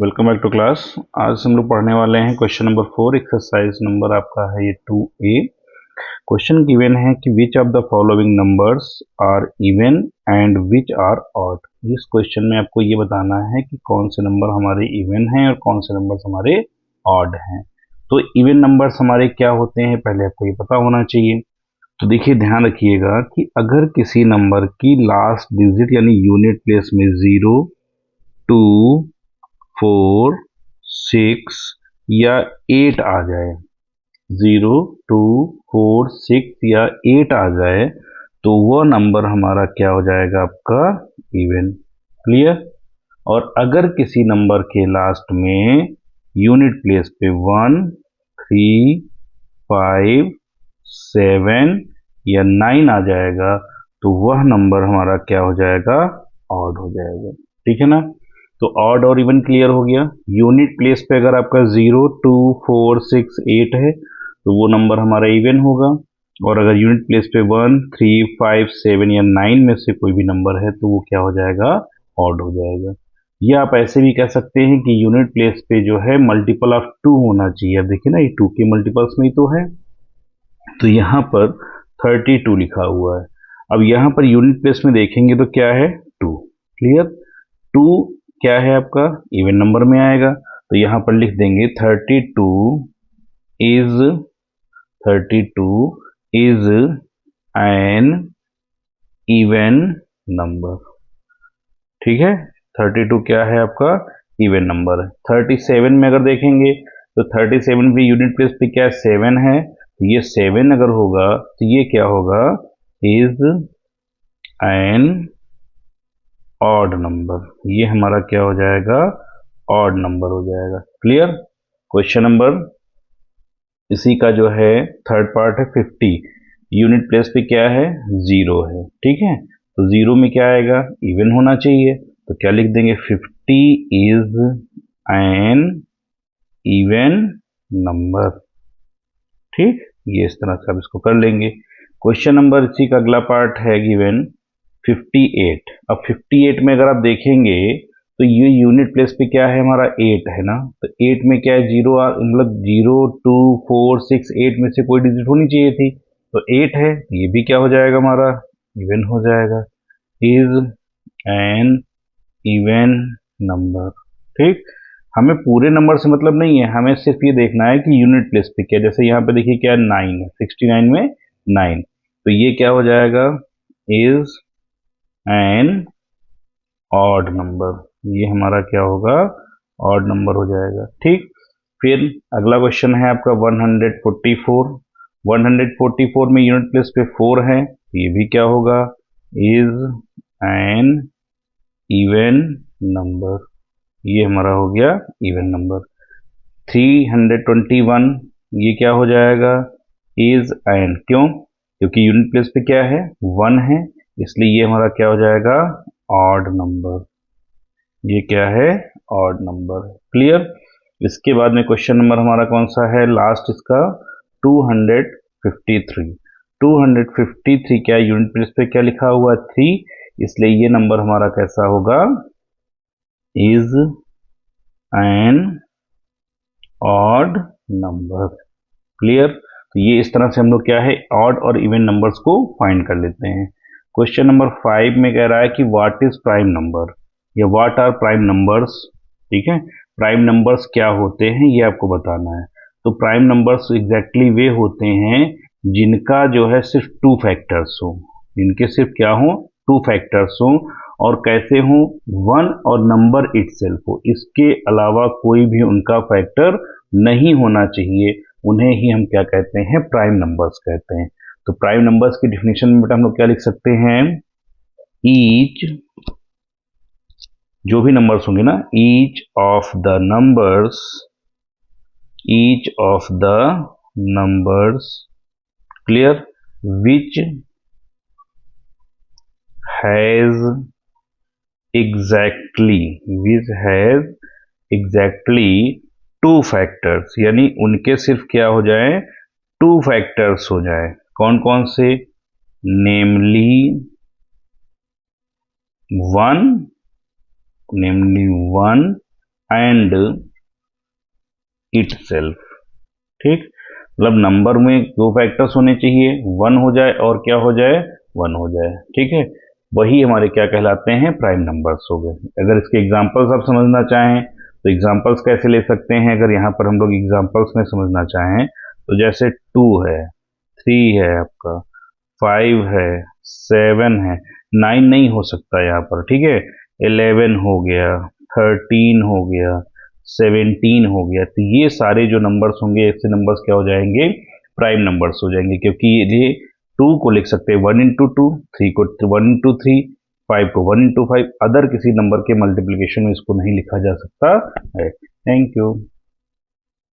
Welcome back to class. आज हम लोग पढ़ने वाले हैं क्वेश्चन नंबर 4। एक्सरसाइज नंबर आपका है ये 2A। क्वेश्चन गिवन है कि which of the following numbers are even and which are odd. इस क्वेश्चन में आपको ये बताना है कि कौन से नंबर हमारे इवन हैं और कौन से नंबर्स हमारे ऑड हैं। तो इवन नंबर्स हमारे क्या होते हैं पहले आपको ये पता होना चाहिए। तो देखिए ध्यान रखिएगा कि अगर किसी नंबर की लास्ट डिजिट यानी यूनिट प्लेस में 0, 2, 4, 6 या 8 आ जाए, 0, 2, 4, 6 या 8 आ जाए तो वह नंबर हमारा क्या हो जाएगा, आपका इवन। क्लियर। और अगर किसी नंबर के लास्ट में यूनिट प्लेस पे 1, 3, 5, 7 या 9 आ जाएगा तो वह नंबर हमारा क्या हो जाएगा, ऑड हो जाएगा। ठीक है ना। तो ऑड और इवन क्लियर हो गया। यूनिट प्लेस पे अगर आपका 0, 2, 4, 6, 8 है तो वो नंबर हमारा इवन होगा। और अगर यूनिट प्लेस पे 1, 3, 5, 7 या 9 में से कोई भी नंबर है तो वो क्या हो जाएगा, ऑड हो जाएगा। ये आप ऐसे भी कह सकते हैं कि यूनिट प्लेस पे जो है मल्टीपल ऑफ 2 होना चाहिए। अब देखिए ना, ये 2 के मल्टीपल्स में ही तो है। तो यहाँ पर 32 लिखा हुआ है। अब यहाँ पर यूनिट प्लेस में देखेंगे तो क्या है, 2। क्लियर। 2 क्या है आपका, इवन नंबर में आएगा। तो यहाँ पर लिख देंगे 32 इज एन इवन नंबर। ठीक है। 32 क्या है आपका, इवन नंबर है। 37 में अगर देखेंगे तो 37 भी यूनिट प्लेस पे क्या है, 7 है। तो ये 7 अगर होगा तो ये क्या होगा, इज एन ऑड नंबर। ये हमारा क्या हो जाएगा, ऑड नंबर हो जाएगा। क्लियर। क्वेश्चन नंबर इसी का जो है थर्ड पार्ट है 50। यूनिट प्लेस पे क्या है, 0 है। ठीक है। तो 0 में क्या आएगा, इवन होना चाहिए। तो क्या लिख देंगे, 50 इज एन इवन नंबर। ठीक। ये इस तरह से आप इसको कर लेंगे। क्वेश्चन नंबर इसी का अगला पार्ट है गिवन 58। अब 58 में अगर आप देखेंगे तो ये यूनिट प्लेस पे क्या है हमारा, 8 है ना। तो 8 में क्या है, 0 मतलब 0, 2, 4, 6, 8 में से कोई डिजिट होनी चाहिए थी। तो 8 है, ये भी क्या हो जाएगा हमारा, इवन हो जाएगा। Is an even number. ठीक। हमें पूरे नंबर से मतलब नहीं है, हमें सिर्फ ये देखना है कि यूनिट प्लेस पे क्या। जैसे यहाँ पे देखिए क्या 9 है, 69 में 9। तो ये क्या हो जाएगा, इज एन ऑड नंबर। ये हमारा क्या होगा, ऑड नंबर हो जाएगा। ठीक। फिर अगला क्वेश्चन है आपका 144। 144 में यूनिट प्लेस पे 4 है, ये भी क्या होगा, इज एन इवन नंबर। ये हमारा हो गया इवन नंबर। 321 ये क्या हो जाएगा, इज एन, क्यों, क्योंकि यूनिट प्लेस पे क्या है, 1 है, इसलिए ये हमारा क्या हो जाएगा, ऑड नंबर। ये क्या है, ऑड नंबर। क्लियर। इसके बाद में क्वेश्चन नंबर हमारा कौन सा है, लास्ट इसका 253। 253 क्या यूनिट प्लेस पे क्या लिखा हुआ है, 3, इसलिए ये नंबर हमारा कैसा होगा, is an odd number. Clear. तो ये इस तरह से हम लोग क्या है, ऑड और इवन नंबर्स को फाइंड कर लेते हैं। क्वेश्चन नंबर 5 में कह रहा है कि व्हाट इज प्राइम नंबर या व्हाट आर प्राइम नंबर्स। ठीक है। प्राइम नंबर्स क्या होते हैं ये आपको बताना है। तो प्राइम नंबर्स एग्जैक्टली वे होते हैं जिनका जो है सिर्फ 2 फैक्टर्स हो, जिनके सिर्फ क्या हो, 2 फैक्टर्स हो। और कैसे हो, 1 और नंबर इटसेल्फ हो, इसके अलावा कोई भी उनका फैक्टर नहीं होना चाहिए। उन्हें ही हम क्या कहते हैं, प्राइम नंबर्स कहते हैं। तो प्राइम नंबर्स की डिफिनेशन में बेटा हम लोग क्या लिख सकते हैं, ईच, जो भी नंबर्स होंगे ना, each of the numbers, each of the numbers, clear, which has exactly, which has exactly 2 factors, यानी उनके सिर्फ क्या हो जाए, 2 फैक्टर्स हो जाए। कौन कौन से, नेमली 1, नेमली 1 एंड इटसेल्फ। ठीक, मतलब नंबर में दो फैक्टर्स होने चाहिए, 1 हो जाए और क्या हो जाए, 1 हो जाए। ठीक है, वही हमारे क्या कहलाते हैं, प्राइम नंबर्स हो गए। अगर इसके एग्जांपल्स आप समझना चाहें तो एग्जांपल्स कैसे ले सकते हैं, अगर यहाँ पर हम लोग एग्जांपल्स में समझना चाहें तो जैसे 2 है, 3 है आपका, 5 है, 7 है, 9 नहीं हो सकता यहाँ पर। ठीक है, 11 हो गया, 13 हो गया, 17 हो गया। तो ये सारे जो नंबर्स होंगे, ऐसे नंबर्स क्या हो जाएंगे, प्राइम नंबर्स हो जाएंगे, क्योंकि ये 2 को लिख सकते हैं 1 इंटू 2, 3 को 1 इंटू 3, 5 को 1 इंटू 5। अदर किसी नंबर के मल्टीप्लीकेशन में इसको नहीं लिखा जा सकता है। Thank you.